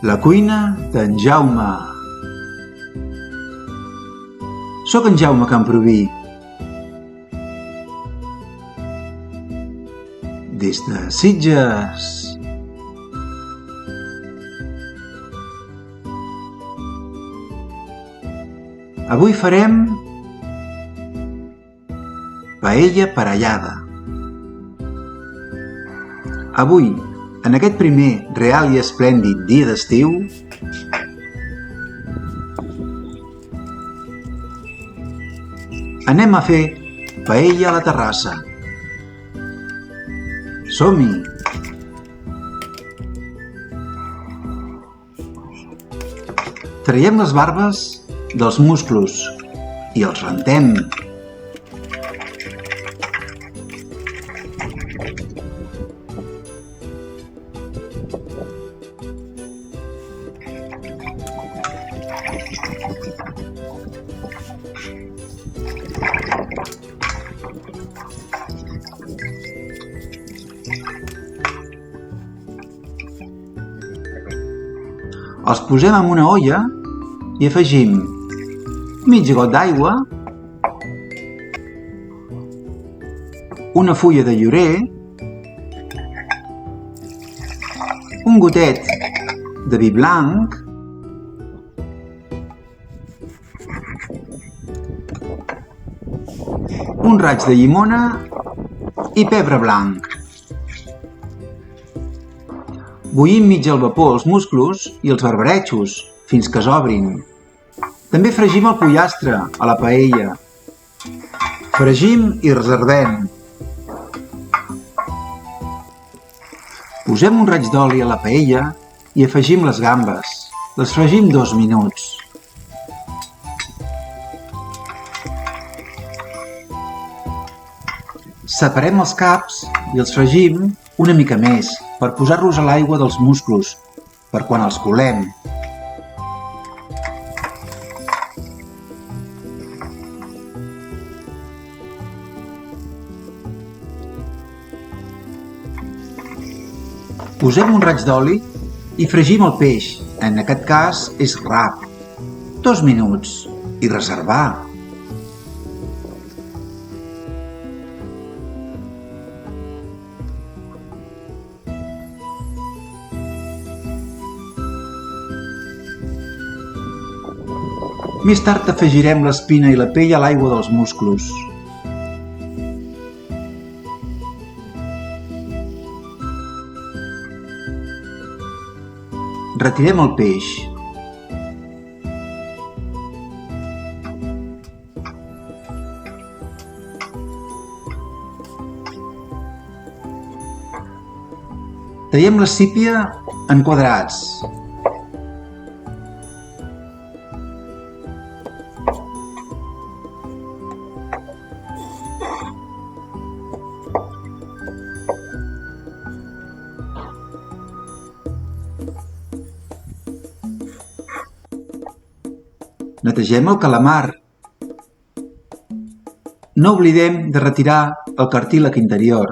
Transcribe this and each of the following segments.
La cuina d'en Jaume. Soc en Jaume Camproví. Des de Sitges. Avui farem paella parellada. Avui, en aquest primer real i esplèndid dia d'estiu, anem a fer paella a la terrassa. Som-hi! Traiem les barbes dels musclos i els rentem. Els posem en una olla i afegim mig got d'aigua, una fulla de llorer, un gotet de vi blanc, un raig de llimona i pebre blanc. Bullim mig al vapor els musclos i els barbarejos fins que s'obrin. També fregim el pollastre a la paella. Fregim i reservem. Posem un raig d'oli a la paella i afegim les gambes. Les fregim 2 minuts. Separem els caps i els fregim una mica més per posar-los a l'aigua dels musclos, per quan els colem. Posem un raig d'oli i fregim el peix, en aquest cas és rap, 2 minuts, i reservar. Més tard afegirem l'espina i la pell a l'aigua dels musclos. Retirem el peix. Tallem la sípia en quadrats. Netegem el calamar. No oblidem de retirar el cartílag interior.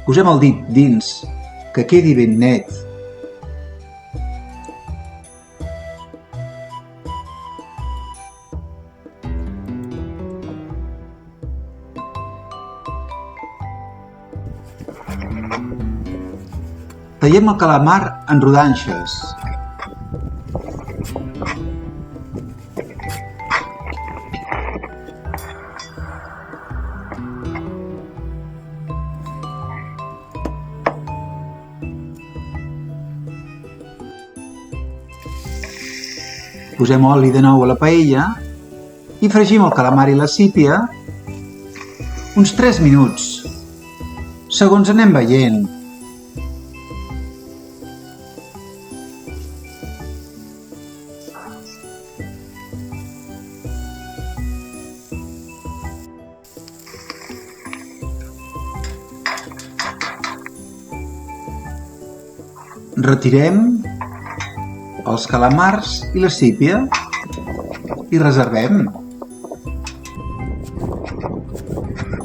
Posem el dit dins, que quedi ben net. Tallem el calamar en rodanxes. Posem oli de nou a la paella i fregim el calamar i la sípia uns 3 minuts, segons anem veient. Retirem els calamars i la sípia i reservem.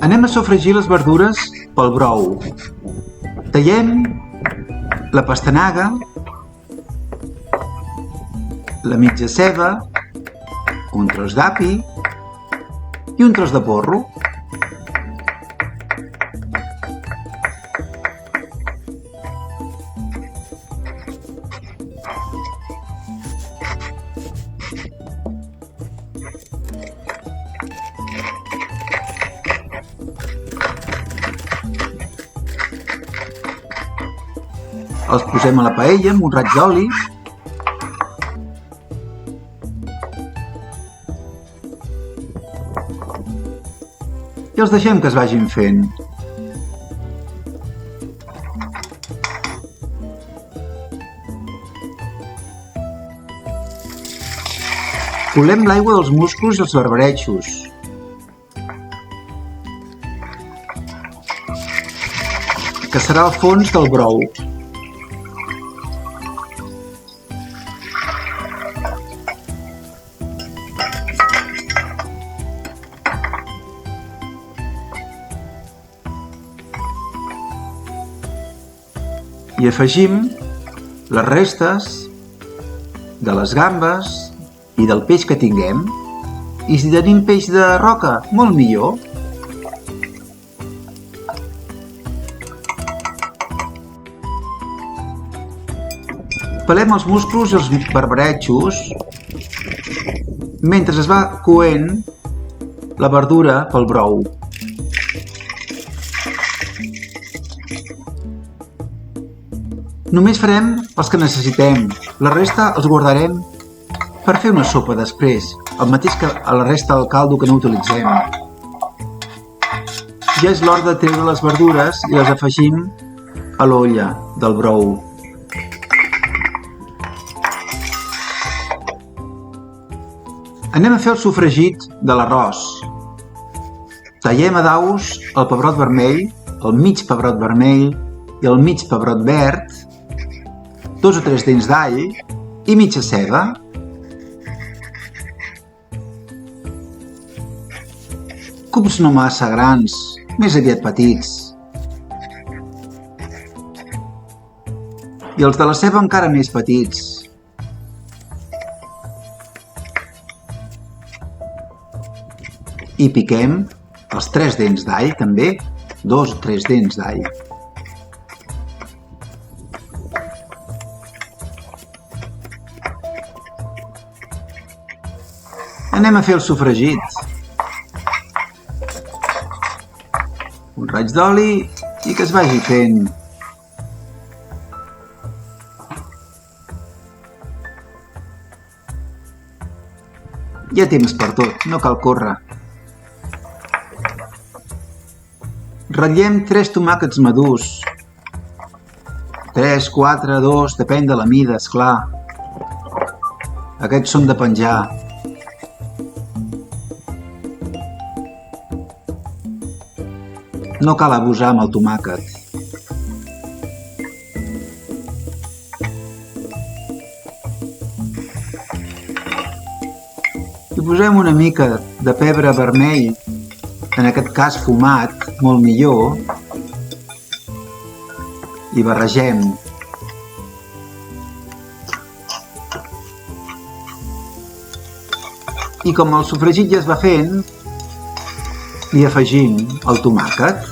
Anem a sofregir les verdures pel brou. Tallem la pastanaga, la mitja ceba, un tros d'api i un tros de porro. Els posem a la paella amb un raig d'oli i els deixem que es vagin fent. Colem l'aigua dels musclos i els barbarejos. Que serà el fons del brou. I afegim les restes de les gambes i del peix que tinguem. I si tenim peix de roca, molt millor. Pelem els musclos i els barbarejos mentre es va coent la verdura pel brou. Només farem els que necessitem, la resta els guardarem per fer una sopa després, el mateix que a la resta del caldo que no utilitzem. Ja és l'hora de treure les verdures i les afegim a l'olla del brou. Anem a fer el sofregit de l'arròs. Tallem a daus el pebrot vermell, el mig pebrot vermell i el mig pebrot verd, 2 o 3 dents d'all i mitja ceba. Cubs no massa grans, més aviat petits. I els de la ceba encara més petits. I piquem els 3 dents d'all també, 2 o 3 dents d'all. Anem a fer el sofregit. Un raig d'oli i que es vagi fent. Hi ha temps per tot, no cal córrer. Ratllem 3 tomàquets madurs. 3, 4, 2, depèn de la mida, esclar. Aquests són de penjar. No cal abusar amb el tomàquet. Hi posem una mica de pebre vermell, en aquest cas fumat, molt millor, i barregem. I com el sofregit ja es va fent, li afegim el tomàquet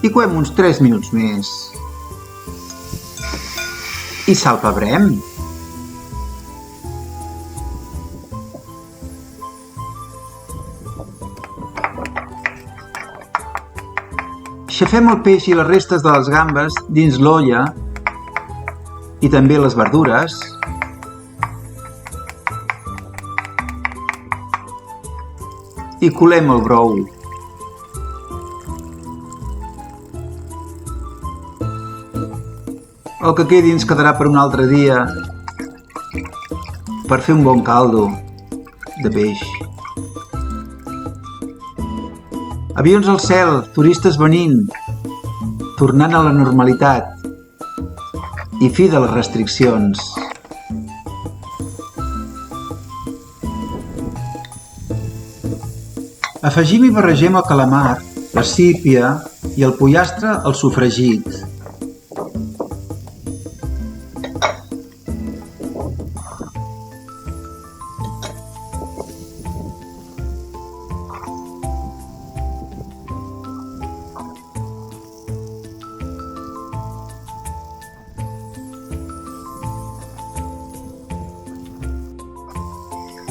i coem uns 3 minuts més. I salpebrem. Xafem el peix i les restes de les gambes dins l'olla i també les verdures. I colem el brou. El que quedi ens quedarà per un altre dia per fer un bon caldo de peix. Avions al cel, turistes venint, tornant a la normalitat i fi de les restriccions. Afegim i barregem el calamar, la sípia i el pollastre al sofregit.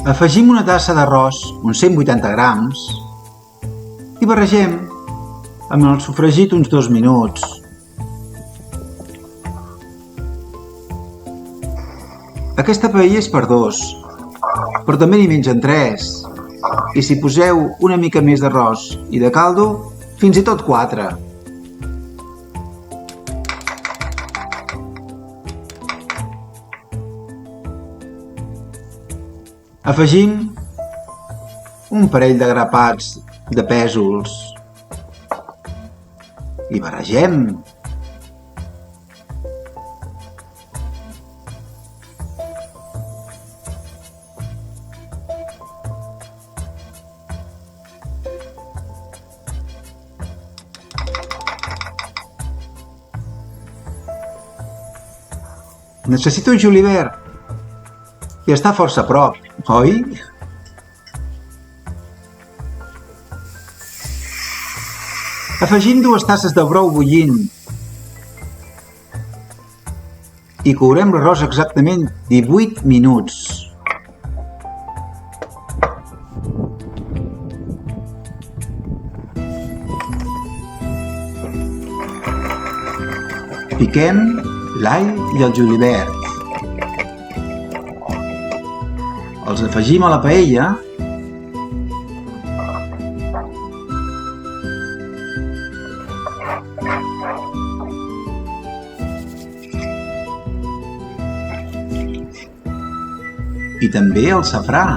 Afegim una tassa d'arròs, uns 180 grams, i barregem amb el sofregit uns 2 minuts. Aquesta paella és per 2, però també n'hi mengen 3. I si poseu una mica més d'arròs i de caldo, fins i tot 4. Afegim un parell de grapats de pèsols i barregem. Necessito un julivert. I està força a prop, oi? Afegim 2 tasses de brou bullint i courem l'arròs exactament 18 minuts. Piquem l'all i el julivert. Els afegim a la paella i també el safrà.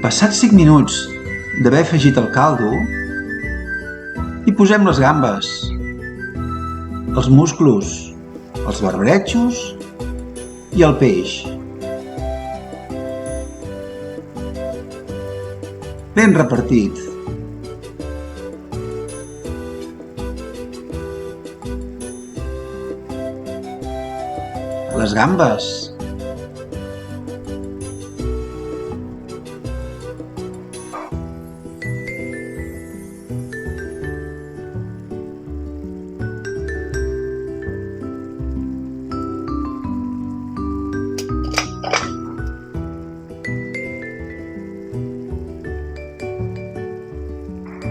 Passats 5 minuts d'haver afegit el caldo, hi posem les gambes, els musclos, els barbaretxos i el peix. Ben repartit. Les gambes.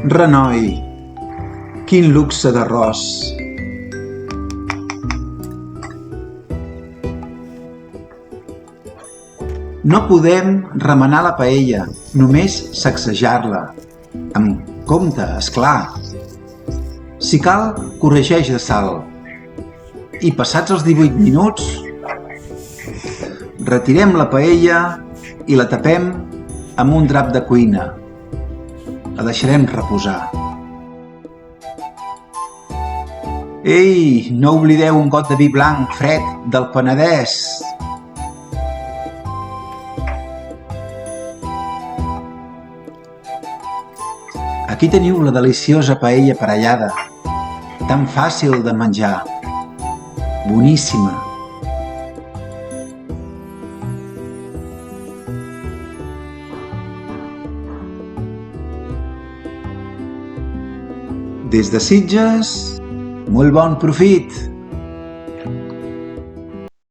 Renoi, quin luxe d'arròs! No podem remenar la paella, només sacsejar-la. Amb compte, esclar. Si cal, corregeix de sal. I passats els 18 minuts, retirem la paella i la tapem amb un drap de cuina. La deixarem reposar. Ei, no oblideu un got de vi blanc fred del Penedès. Aquí teniu la deliciosa paella aparellada, tan fàcil de menjar, boníssima. Des de Sitges, molt bon profit!